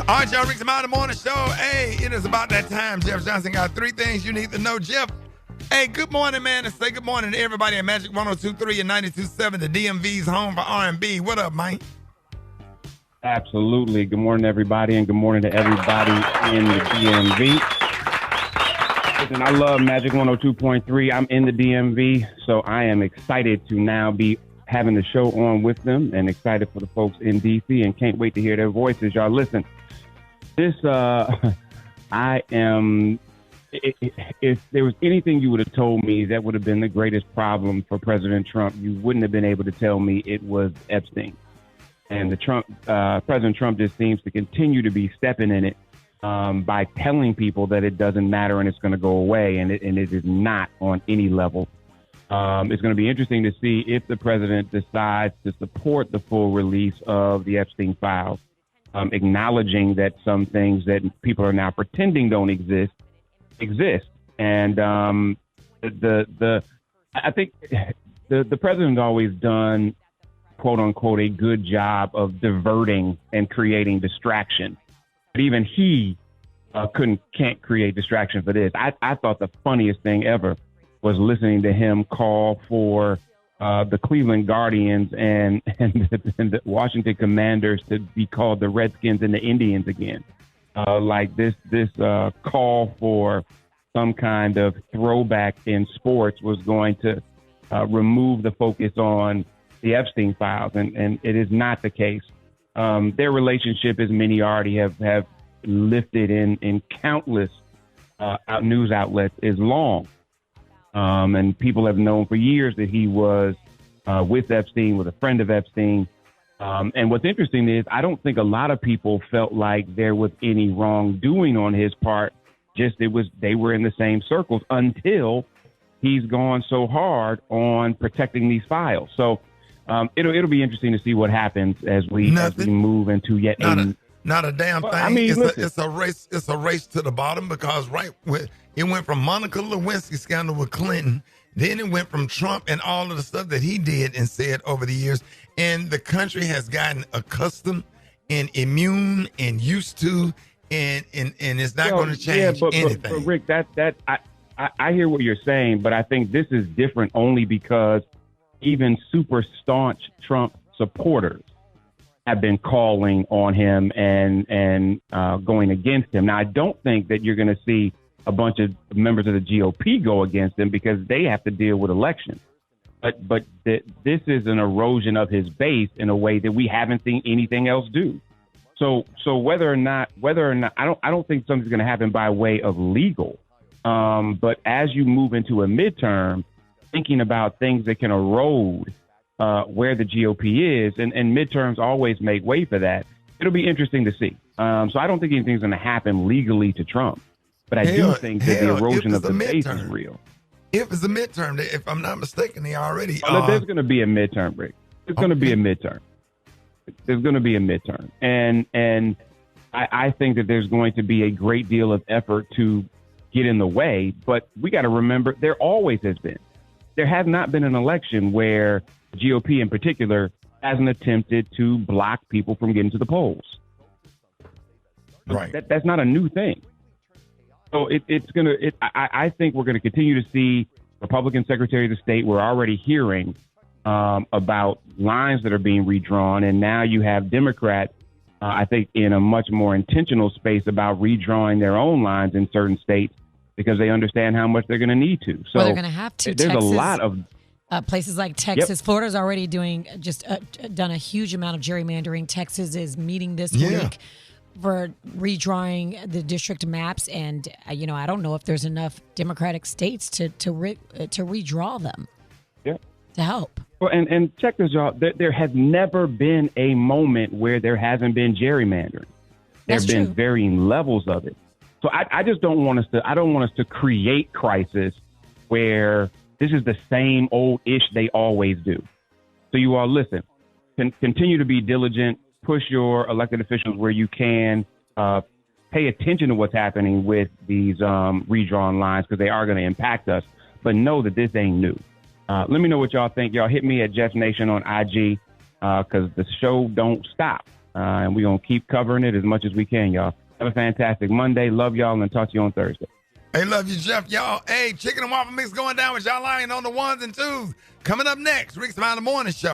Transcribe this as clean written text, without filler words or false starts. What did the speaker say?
All right, y'all, Rickey Smiley Morning Show. Hey, it is about that time. Jeff Johnson got 3 things you need to know. Jeff, hey, good morning, man, and say good morning to everybody at Magic 102.3 and 92.7, the DMV's home for R&B. What up, man? Absolutely. Good morning, everybody, and good morning to everybody in the DMV. Listen, I love Magic 102.3. I'm in the DMV, so I am excited to now be having the show on with them and excited for the folks in D.C. and can't wait to hear their voices. Y'all, listen, this, I am, if there was anything you would have told me that would have been the greatest problem for President Trump, you wouldn't have been able to tell me it was Epstein. And President Trump just seems to continue to be stepping in it by telling people that it doesn't matter and it's going to go away, and it is not on any level. It's going to be interesting to see if the president decides to support the full release of the Epstein files, acknowledging that some things that people are now pretending don't exist. And I think the president's always done, quote unquote, a good job of diverting and creating distraction. But even he can't create distraction for this. I thought the funniest thing ever was listening to him call for the Cleveland Guardians and the Washington Commanders to be called the Redskins and the Indians again. Like this call for some kind of throwback in sports was going to remove the focus on the Epstein files, and it is not the case. Their relationship, as many already have lifted in countless news outlets, is long. And people have known for years that he was with Epstein, was a friend of Epstein. And what's interesting is I don't think a lot of people felt like there was any wrongdoing on his part. Just they were in the same circles until he's gone so hard on protecting these files. So it'll be interesting to see what happens as we move into yet not a damn thing. I mean, it's a race. It's a race to the bottom because it went from Monica Lewinsky scandal with Clinton, then it went from Trump and all of the stuff that he did and said over the years, and the country has gotten accustomed and immune and used to, and it's not going to change anything. But Rick, I hear what you're saying, but I think this is different only because even super staunch Trump supporters have been calling on him and going against him. Now, I don't think that you're going to see a bunch of members of the GOP go against him because they have to deal with elections. But this is an erosion of his base in a way that we haven't seen anything else do. So whether or not I don't think something's going to happen by way of legal. But as you move into a midterm, thinking about things that can erode where the GOP is, and midterms always make way for that. It'll be interesting to see. So I don't think anything's going to happen legally to Trump, but I do think that the erosion of the base is real. If it's a midterm, if I'm not mistaken, they already there's going to be a midterm, Rick. There's going to be a midterm. There's going to be a midterm, and I think that there's going to be a great deal of effort to get in the way. But we got to remember, there always has been. There has not been an election where GOP in particular hasn't attempted to block people from getting to the polls. Right. That's not a new thing. So I think we're going to continue to see Republican Secretary of State. We're already hearing about lines that are being redrawn. And now you have Democrats, I think, in a much more intentional space about redrawing their own lines in certain states because they understand how much they're going to need to. So they're going to have to. There's Texas, a lot of places like Texas. Yep. Florida's already done a huge amount of gerrymandering. Texas is meeting this week for redrawing the district maps, and I don't know if there's enough Democratic states to redraw them. Yeah. To help. Well, and check this out. There has never been a moment where there hasn't been gerrymandering. There have been varying levels of it. So I just don't want us to. I don't want us to create crisis where this is the same old ish they always do. So you all listen. Continue to be diligent. Push your elected officials where you can. Pay attention to what's happening with these redrawn lines because they are going to impact us. But know that this ain't new. Let me know what y'all think. Y'all hit me at Jeff Nation on IG because the show don't stop. and we're going to keep covering it as much as we can, y'all. Have a fantastic Monday. Love y'all, and talk to you on Thursday. Hey, love you, Jeff. Y'all, hey, chicken and waffle mix going down with y'all lying on the ones and twos. Coming up next, Rick's Smiley Morning Show.